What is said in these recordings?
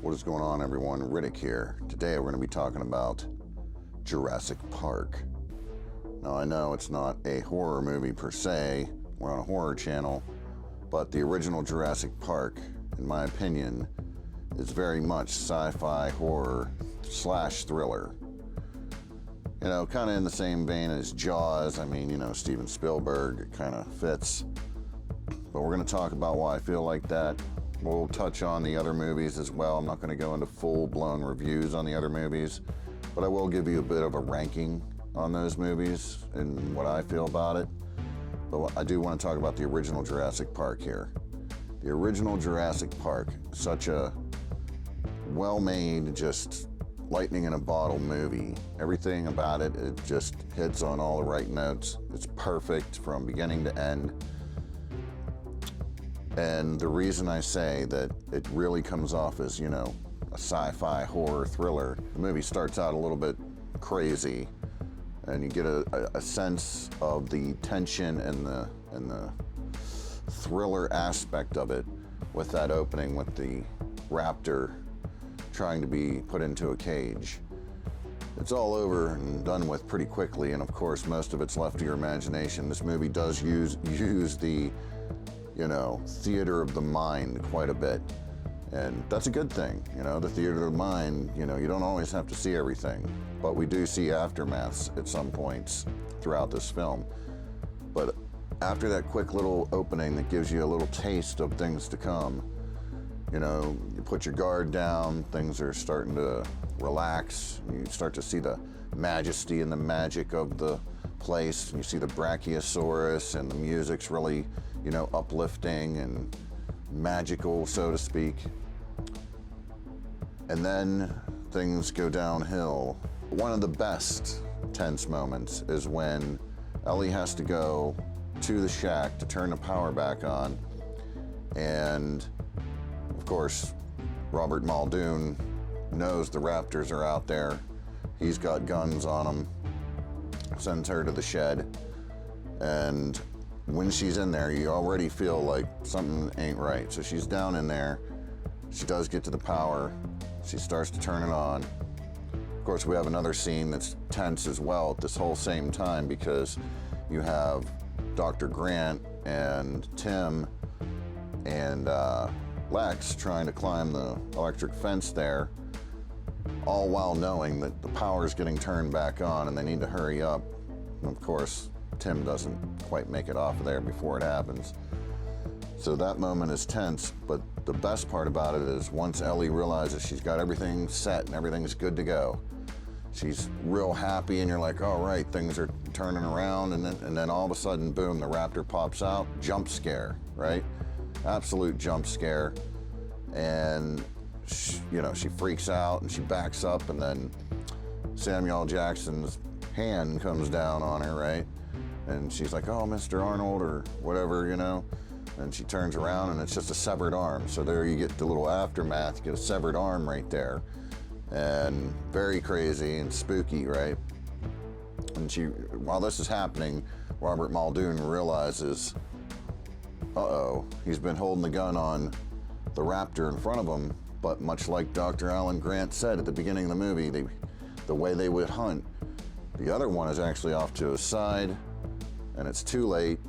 What is going on, everyone? Riddick here. Today we're going to be talking about Jurassic Park. Now, I know it's not a horror movie per se, we're on a horror channel, but the original Jurassic Park, in my opinion, is very much sci-fi horror slash thriller. You know, kind of in the same vein as Jaws. I mean, you know, Steven Spielberg, it kind of fits. But we're going to talk about why I feel like that. We'll touch on the other movies as well. I'm not going to go into full-blown reviews on the other movies, but I will give you a bit of a ranking on those movies and what I feel about it. But I do want to talk about the original Jurassic Park here. The original Jurassic Park, such a well-made, just lightning in a bottle movie. Everything about it, it just hits on all the right notes. It's perfect from beginning to end. And the reason I say that it really comes off as, you know, a sci-fi horror thriller, the movie starts out a little bit crazy, and you get a sense of the tension and the thriller aspect of it with that opening with the raptor trying to be put into a cage. It's all over and done with pretty quickly, and of course most of it's left to your imagination. This movie does use the, you know, theater of the mind quite a bit, and that's a good thing. You know, the theater of the mind, you know, you don't always have to see everything, but we do see aftermaths at some points throughout this film. But after that quick little opening that gives you a little taste of things to come, you know, you put your guard down, things are starting to relax, you start to see the majesty and the magic of the place, and you see the Brachiosaurus, and the music's really, you know, uplifting and magical, so to speak. And then things go downhill. One of the best tense moments is when Ellie has to go to the shack to turn the power back on, and of course Robert Muldoon knows the raptors are out there. He's got guns on them, sends her to the shed, and when she's in there, you already feel like something ain't right. So she's down in there, she does get to the power, she starts to turn it on. Of course, we have another scene that's tense as well at this whole same time, because you have Dr. Grant and Tim and Lex trying to climb the electric fence there, all while knowing that the power is getting turned back on and they need to hurry up. And of course, Tim doesn't quite make it off of there before it happens. So that moment is tense, but the best part about it is once Ellie realizes she's got everything set and everything's good to go, she's real happy, and you're like, all right, things are turning around, and then all of a sudden, boom, the raptor pops out. Jump scare, right? Absolute jump scare. And you know, she freaks out and she backs up, and then Samuel L. Jackson's hand comes down on her, right? And she's like, oh, Mr. Arnold, or whatever, you know? And she turns around and it's just a severed arm. So there you get the little aftermath, you get a severed arm right there. And very crazy and spooky, right? And while this is happening, Robert Muldoon realizes, uh-oh, he's been holding the gun on the raptor in front of him, but much like Dr. Alan Grant said at the beginning of the movie, the way they would hunt, the other one is actually off to his side, and it's too late.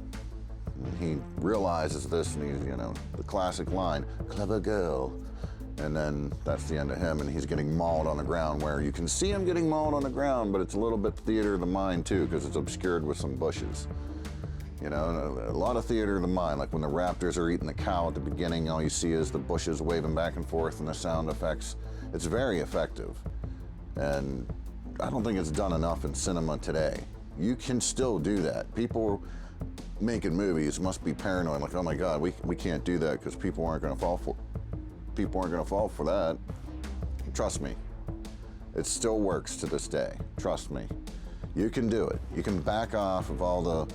And he realizes this, and he's, you know, the classic line, clever girl. And then that's the end of him, and he's getting mauled on the ground, where you can see him getting mauled on the ground, but it's a little bit theater of the mind too, because it's obscured with some bushes. You know, a lot of theater of the mind, like when the raptors are eating the cow at the beginning, all you see is the bushes waving back and forth and the sound effects. It's very effective. And I don't think it's done enough in cinema today. You can still do that. People making movies must be paranoid, like, oh my God, we can't do that because people aren't going to fall for that. Trust me, it still works to this day. Trust me, you can do it. You can back off of all the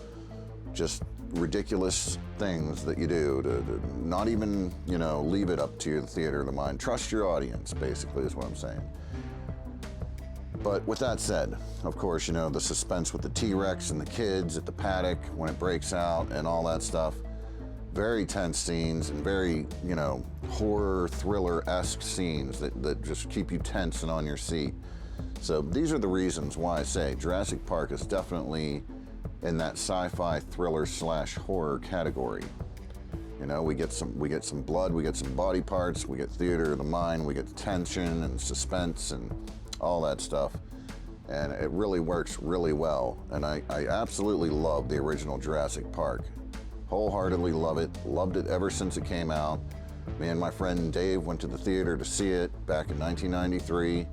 just ridiculous things that you do to not even, you know, leave it up to the theater of the mind. Trust your audience, basically, is what I'm saying. But with that said, of course, you know, the suspense with the T-Rex and the kids at the paddock when it breaks out and all that stuff, very tense scenes and very, horror thriller-esque scenes that just keep you tense and on your seat. So these are the reasons why I say Jurassic Park is definitely in that sci-fi thriller / horror category. We get some blood, we get some body parts, we get theater of the mind, we get tension and suspense and all that stuff. And it really works really well. And I absolutely love the original Jurassic Park. Wholeheartedly love it. Loved it ever since it came out. Me and my friend Dave went to the theater to see it back in 1993.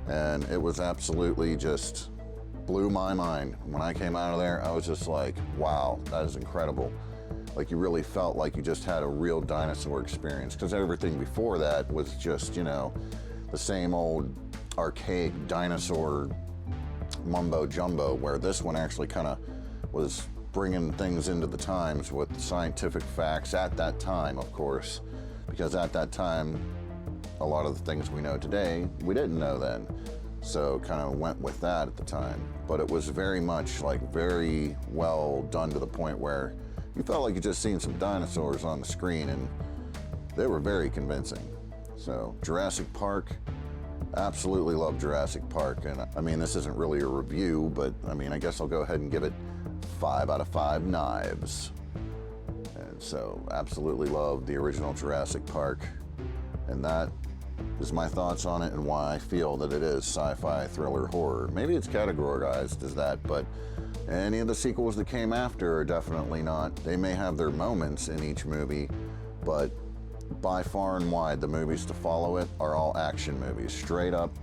And it was absolutely just blew my mind. When I came out of there, I was just like, wow, that is incredible. Like, you really felt like you just had a real dinosaur experience, because everything before that was just, the same old archaic dinosaur mumbo jumbo, where this one actually kind of was bringing things into the times with scientific facts at that time, of course, because at that time, a lot of the things we know today, we didn't know then. So kind of went with that at the time. But it was very much very well done, to the point where you felt like you just seen some dinosaurs on the screen, and they were very convincing. So Jurassic Park, absolutely love Jurassic Park. And I mean, this isn't really a review, but I mean, I guess I'll go ahead and give it 5 out of 5 knives. And so absolutely love the original Jurassic Park. And that is my thoughts on it and why I feel that it is sci-fi thriller horror. Maybe it's categorized as that, but any of the sequels that came after are definitely not. They may have their moments in each movie, but by far and wide, the movies to follow it are all action movies. Straight up,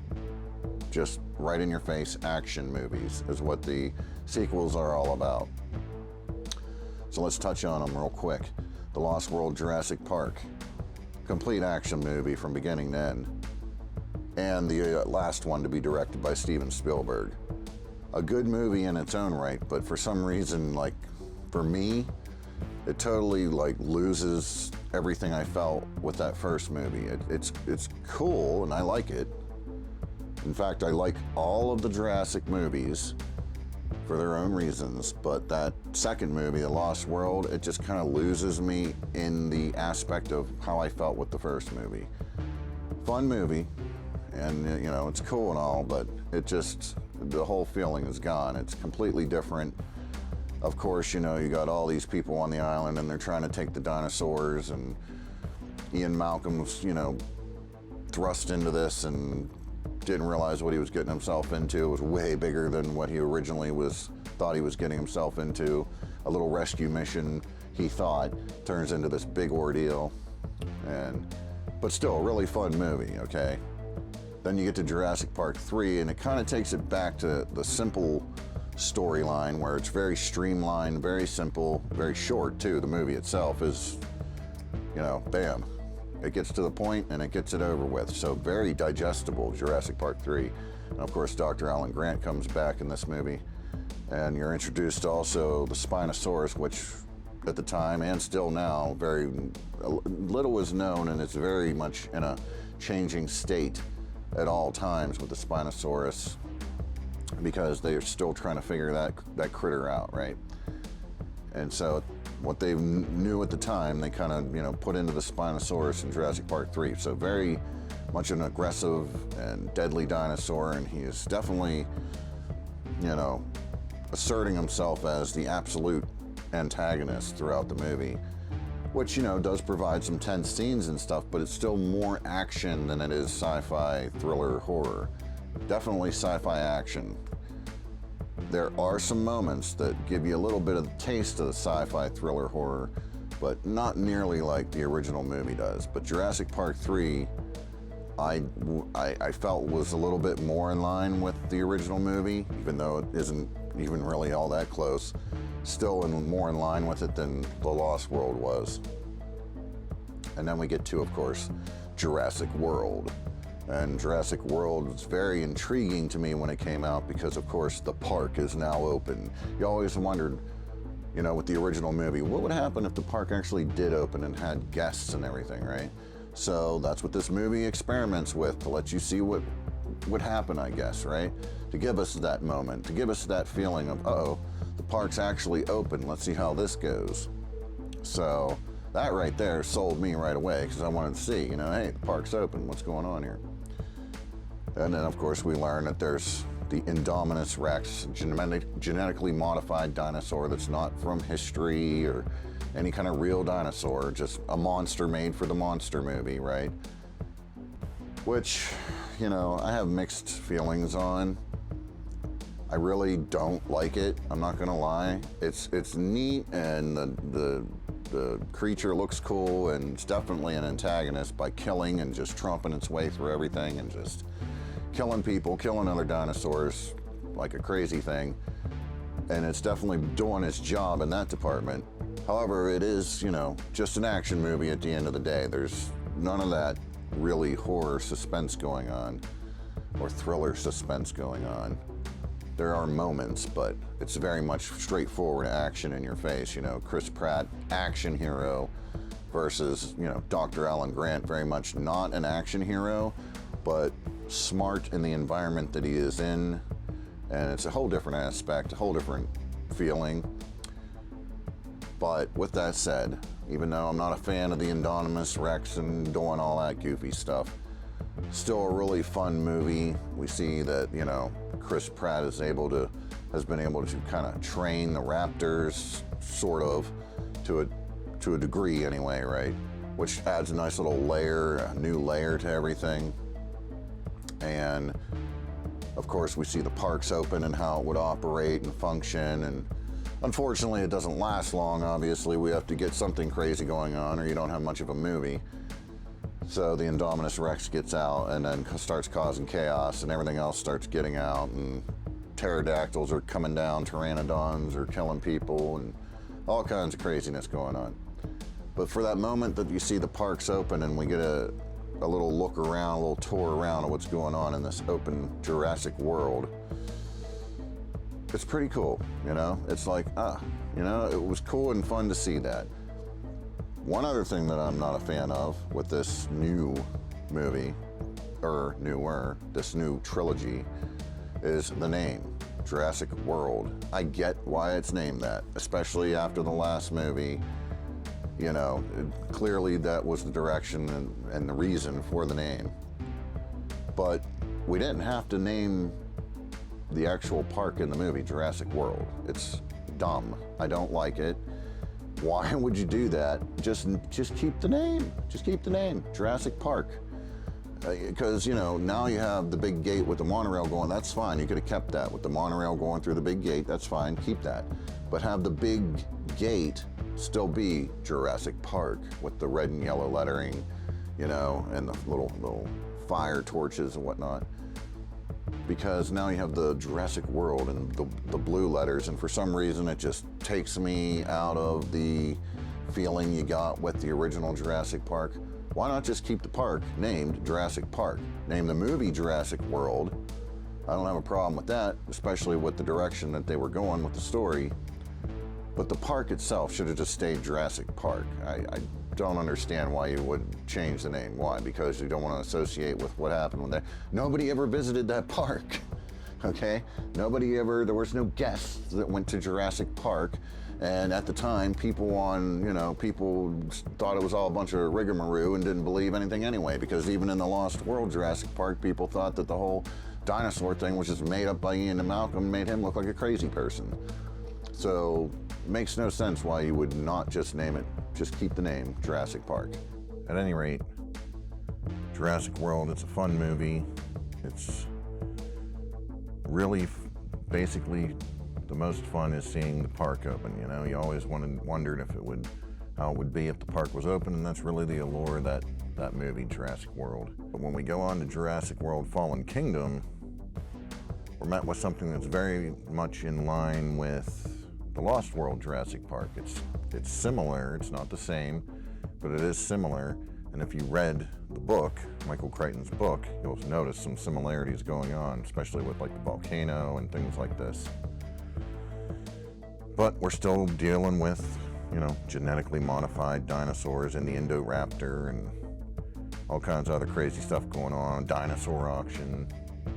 just right in your face action movies is what the sequels are all about. So let's touch on them real quick. The Lost World Jurassic Park, complete action movie from beginning to end. And the last one to be directed by Steven Spielberg. A good movie in its own right, but for some reason, for me, it totally loses everything I felt with that first movie. It's cool and I like it. In fact, I like all of the Jurassic movies for their own reasons, but that second movie, The Lost World, it just kind of loses me in the aspect of how I felt with the first movie. Fun movie, and it's cool and all, but it just, the whole feeling is gone. It's completely different. Of course, you got all these people on the island and they're trying to take the dinosaurs, and Ian Malcolm's, thrust into this and didn't realize what he was getting himself into. It was way bigger than what he originally thought he was getting himself into. A little rescue mission, he thought, turns into this big ordeal. But still, a really fun movie, okay? Then you get to Jurassic Park 3, and it kind of takes it back to the simple storyline, where it's very streamlined, very simple, very short too. The movie itself is, bam. It gets to the point and it gets it over with. So very digestible, Jurassic Park 3. And of course, Dr. Alan Grant comes back in this movie. And you're introduced to also the Spinosaurus, which at the time and still now, very little is known, and it's very much in a changing state at all times with the Spinosaurus, because they're still trying to figure that critter out, right? And so what they knew at the time, they kind of, put into the Spinosaurus in Jurassic Park 3. So very much an aggressive and deadly dinosaur, and he is definitely, asserting himself as the absolute antagonist throughout the movie, which, does provide some tense scenes and stuff, but it's still more action than it is sci-fi thriller horror. Definitely sci-fi action. There are some moments that give you a little bit of the taste of the sci-fi thriller horror, but not nearly like the original movie does. But Jurassic Park 3, I felt was a little bit more in line with the original movie, even though it isn't even really all that close. Still more in line with it than The Lost World was. And then we get to, of course, Jurassic World. And Jurassic World was very intriguing to me when it came out because, of course, the park is now open. You always wondered, with the original movie, what would happen if the park actually did open and had guests and everything, right? So that's what this movie experiments with, to let you see what would happen, I guess, right? To give us that moment, to give us that feeling of, uh-oh, the park's actually open. Let's see how this goes. So That right there sold me right away, because I wanted to see, you know, hey, the park's open, what's going on here? And then, of course, we learn that there's the Indominus Rex, genetically modified dinosaur that's not from history or any kind of real dinosaur, just a monster made for the monster movie, right? Which, you know, I have mixed feelings on. I really don't like it, I'm not gonna lie. It's neat, and the creature looks cool, and it's definitely an antagonist by killing and just tromping its way through everything and just killing people, killing other dinosaurs like a crazy thing. And it's definitely doing its job in that department. However, it is, you know, just an action movie at the end of the day. There's none of that really horror suspense going on, or thriller suspense going on. There are moments, but it's very much straightforward action in your face. You know, Chris Pratt, action hero, versus, you know, Dr. Alan Grant, very much not an action hero, but smart in the environment that he is in. And it's a whole different aspect, a whole different feeling. But with that said, even though I'm not a fan of the Indominus Rex and doing all that goofy stuff, still a really fun movie. We see that, you know, Chris Pratt has been able to kind of train the raptors, sort of, to a degree anyway, right? Which adds a nice little layer, a new layer to everything. And of course, we see the parks open and how it would operate and function. And unfortunately, it doesn't last long. Obviously, we have to get something crazy going on, or you don't have much of a movie. So the Indominus Rex gets out and then starts causing chaos, and everything else starts getting out, and pterodactyls are coming down, pteranodons are killing people, and all kinds of craziness going on. But for that moment that you see the parks open and we get a little look around, a little tour around of what's going on in this open Jurassic world, it's pretty cool, you know? It's like, you know, it was cool and fun to see that. One other thing that I'm not a fan of with this new movie, this new trilogy, is the name, Jurassic World. I get why it's named that, especially after the last movie. You know, clearly that was the direction and the reason for the name. But we didn't have to name the actual park in the movie Jurassic World. It's dumb. I don't like it. Why would you do that? Just keep the name. Just keep the name, Jurassic Park. Because, you know, now you have the big gate with the monorail going. That's fine. You could have kept that with the monorail going through the big gate. That's fine. Keep that. But have the big gate still be Jurassic Park with the red and yellow lettering, you know, and the little fire torches and whatnot. Because now you have the Jurassic World and the blue letters, and for some reason it just takes me out of the feeling you got with the original Jurassic Park. Why not just keep the park named Jurassic Park? Name the movie Jurassic World. I don't have a problem with that, especially with the direction that they were going with the story. But the park itself should have just stayed Jurassic Park. I don't understand why you would change the name. Why? Because you don't want to associate with what happened when nobody ever visited that park, okay? there was no guests that went to Jurassic Park. And at the time, people thought it was all a bunch of rigmarole and didn't believe anything anyway, because even in the Lost World Jurassic Park, people thought that the whole dinosaur thing was just made up by Ian and Malcolm, made him look like a crazy person. So it makes no sense why you would not just name it, just keep the name Jurassic Park. At any rate, Jurassic World, it's a fun movie. It's really basically the most fun is seeing the park open. You know, you always wondered how it would be if the park was open, and that's really the allure of that movie, Jurassic World. But when we go on to Jurassic World Fallen Kingdom, we're met with something that's very much in line with the Lost World Jurassic Park. It's similar, it's not the same, but it is similar. And if you read the book, Michael Crichton's book, you'll notice some similarities going on, especially with like the volcano and things like this. But we're still dealing with, you know, genetically modified dinosaurs and the Indoraptor and all kinds of other crazy stuff going on, dinosaur auction,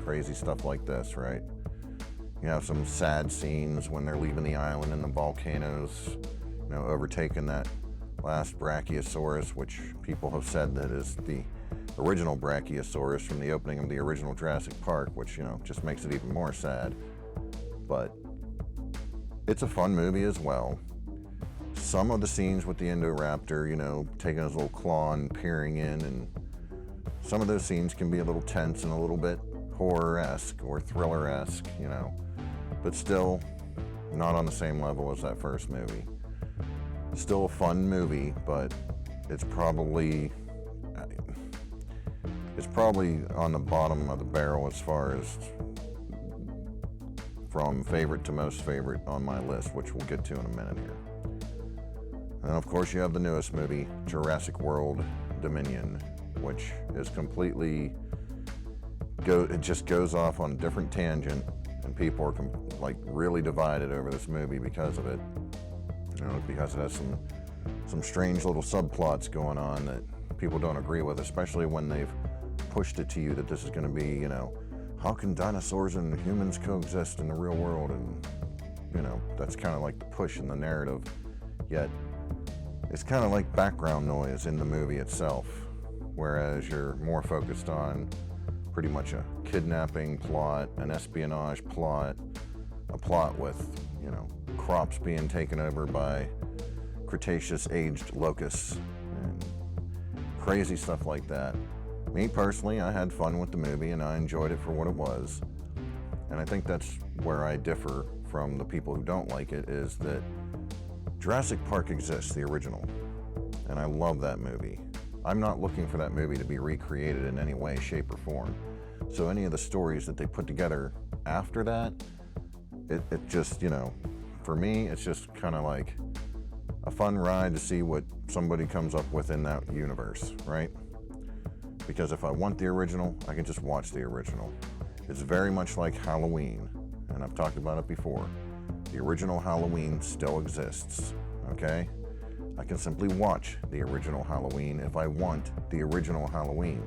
crazy stuff like this, right? You have some sad scenes when they're leaving the island and the volcanoes, you know, overtaking that last Brachiosaurus, which people have said that is the original Brachiosaurus from the opening of the original Jurassic Park, which, just makes it even more sad. But it's a fun movie as well. Some of the scenes with the Indoraptor, taking his little claw and peering in, and some of those scenes can be a little tense and a little bit horror-esque or thriller-esque, but still not on the same level as that first movie. Still a fun movie, but it's probably on the bottom of the barrel as far as from favorite to most favorite on my list, which we'll get to in a minute here. And of course you have the newest movie, Jurassic World Dominion, which is completely, it just goes off on a different tangent, and people are really divided over this movie because of it. Because it has some strange little subplots going on that people don't agree with, especially when they've pushed it to you that this is going to be, how can dinosaurs and humans coexist in the real world? And, that's kind of like the push in the narrative. Yet, it's kind of like background noise in the movie itself, whereas you're more focused on pretty much a kidnapping plot, an espionage plot, a plot with, crops being taken over by Cretaceous aged locusts and crazy stuff like that. Me personally, I had fun with the movie and I enjoyed it for what it was. And I think that's where I differ from the people who don't like it, is that Jurassic Park exists, the original, and I love that movie. I'm not looking for that movie to be recreated in any way, shape, or form. So any of the stories that they put together after that, it just, for me, it's just kind of like a fun ride to see what somebody comes up with in that universe, right? Because if I want the original, I can just watch the original. It's very much like Halloween, and I've talked about it before. The original Halloween still exists, okay? I can simply watch the original Halloween if I want the original Halloween.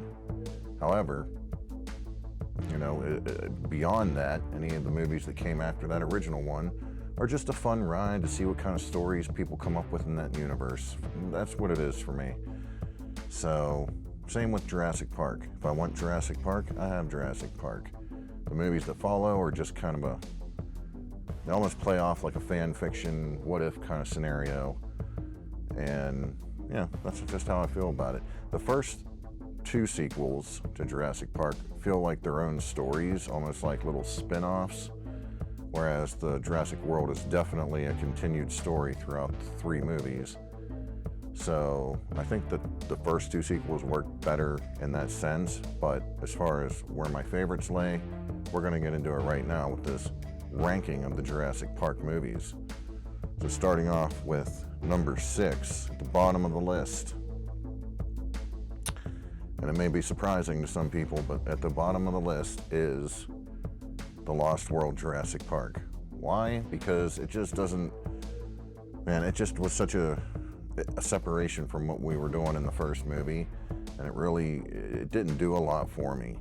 However, beyond that, any of the movies that came after that original one are just a fun ride to see what kind of stories people come up with in that universe. That's what it is for me. So, same with Jurassic Park. If I want Jurassic Park, I have Jurassic Park. The movies that follow are just kind of they almost play off like a fan fiction, what if kind of scenario. And yeah, that's just how I feel about it. The first two sequels to Jurassic Park feel like their own stories, almost like little spin-offs, whereas the Jurassic World is definitely a continued story throughout the three movies. So I think that the first two sequels work better in that sense, but as far as where my favorites lay, we're going to get into it right now with this ranking of the Jurassic Park movies. So starting off with number 6, at the bottom of the list. And it may be surprising to some people, but at the bottom of the list is The Lost World Jurassic Park. Why? Because it just doesn't, it just was such a separation from what we were doing in the first movie, and it didn't do a lot for me.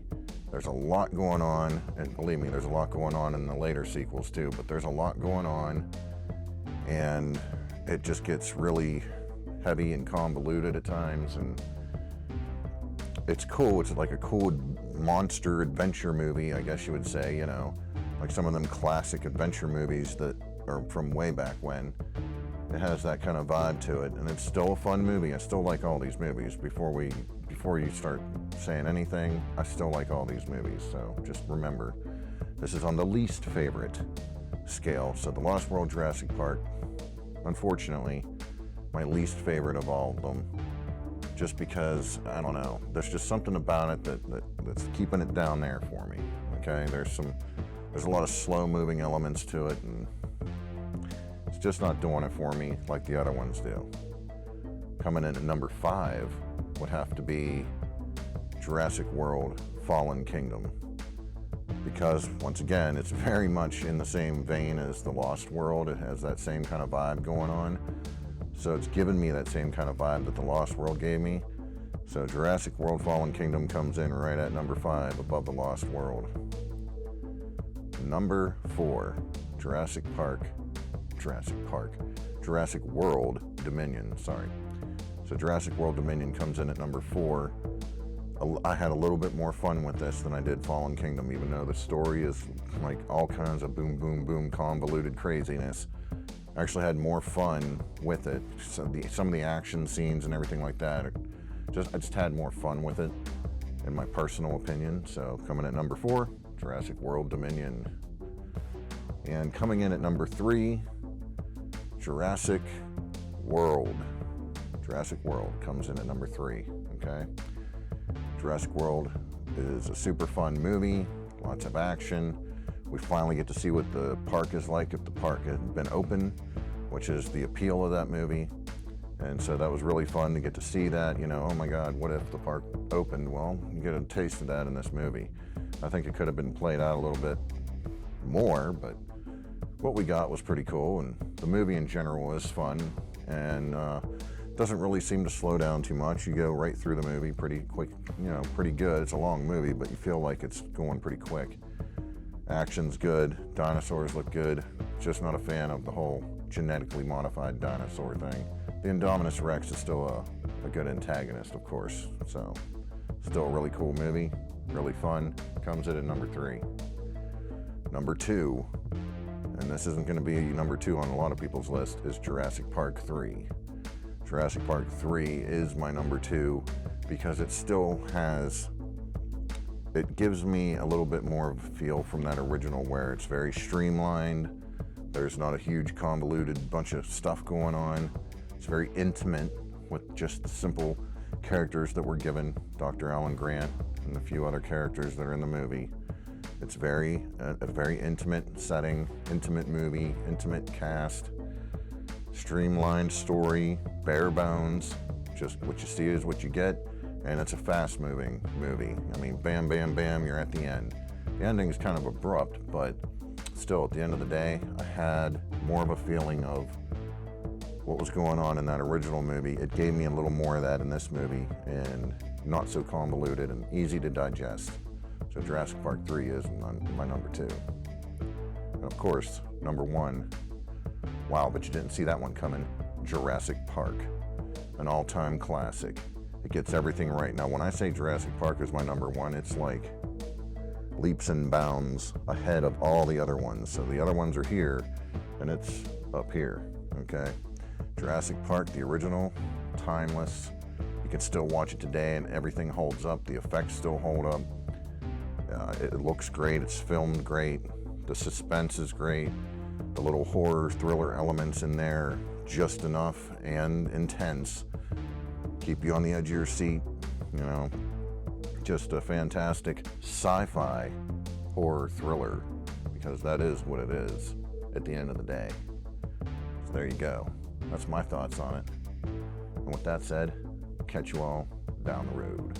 There's a lot going on, and believe me, there's a lot going on in the later sequels too, but there's a lot going on, and it just gets really heavy and convoluted at times, and it's cool. It's like a cool monster adventure movie, I guess you would say, like some of them classic adventure movies that are from way back when. It has that kind of vibe to it, and it's still a fun movie. I still like all these movies. Before you start saying anything, I still like all these movies. So just remember, this is on the least favorite scale. So The Lost World Jurassic Park, unfortunately, my least favorite of all of them. Just because, I don't know, there's just something about it that's keeping it down there for me. Okay, there's a lot of slow-moving elements to it, and it's just not doing it for me like the other ones do. Coming in at number 5 would have to be Jurassic World Fallen Kingdom. Because, once again, it's very much in the same vein as The Lost World. It has that same kind of vibe going on. So it's given me that same kind of vibe that The Lost World gave me. So Jurassic World Fallen Kingdom comes in right at number 5 above The Lost World. Number 4, Jurassic World Dominion, sorry. So Jurassic World Dominion comes in at number 4. I had a little bit more fun with this than I did Fallen Kingdom, even though the story is like all kinds of boom, boom, boom, convoluted craziness. I actually had more fun with it. So some of the action scenes and everything like that, I just had more fun with it, in my personal opinion. So coming at number 4, Jurassic World Dominion. And coming in at number 3, Jurassic World. Jurassic World comes in at number 3, okay? Jurassic World is a super fun movie, lots of action. We finally get to see what the park is like if the park had been open, which is the appeal of that movie. And so that was really fun to get to see that, you know, oh my God, what if the park opened? Well, you get a taste of that in this movie. I think it could have been played out a little bit more, but what we got was pretty cool, and the movie in general is fun, and doesn't really seem to slow down too much. You go right through the movie pretty quick, you know, pretty good. It's a long movie, but you feel like it's going pretty quick. Action's good, dinosaurs look good. Just not a fan of the whole genetically modified dinosaur thing. The Indominus Rex is still a good antagonist, of course, so still a really cool movie, really fun. Comes in at number 3. Number 2, and this isn't going to be number 2 on a lot of people's list, is Jurassic Park 3. Jurassic Park 3 is my number 2 because it still has, it gives me a little bit more of a feel from that original, where it's very streamlined. There's not a huge convoluted bunch of stuff going on. It's very intimate with just the simple characters that were given, Dr. Alan Grant and a few other characters that are in the movie. It's a very intimate setting, intimate movie, intimate cast, streamlined story, bare bones, just what you see is what you get, and it's a fast-moving movie. I mean, bam, bam, bam, you're at the end. The ending is kind of abrupt, but still, at the end of the day, I had more of a feeling of what was going on in that original movie. It gave me a little more of that in this movie, and not so convoluted and easy to digest. So Jurassic Park 3 is my number 2. And of course, number 1, wow, but you didn't see that one coming, Jurassic Park, an all-time classic. It gets everything right. Now, when I say Jurassic Park is my number 1, it's like leaps and bounds ahead of all the other ones. So the other ones are here, and it's up here, okay? Jurassic Park, the original, timeless. You can still watch it today, and everything holds up. The effects still hold up. It looks great. It's filmed great. The suspense is great. The little horror thriller elements in there, just enough and intense. Keep you on the edge of your seat, you know. Just a fantastic sci-fi horror thriller, because that is what it is at the end of the day. So there you go. That's my thoughts on it. And with that said, catch you all down the road.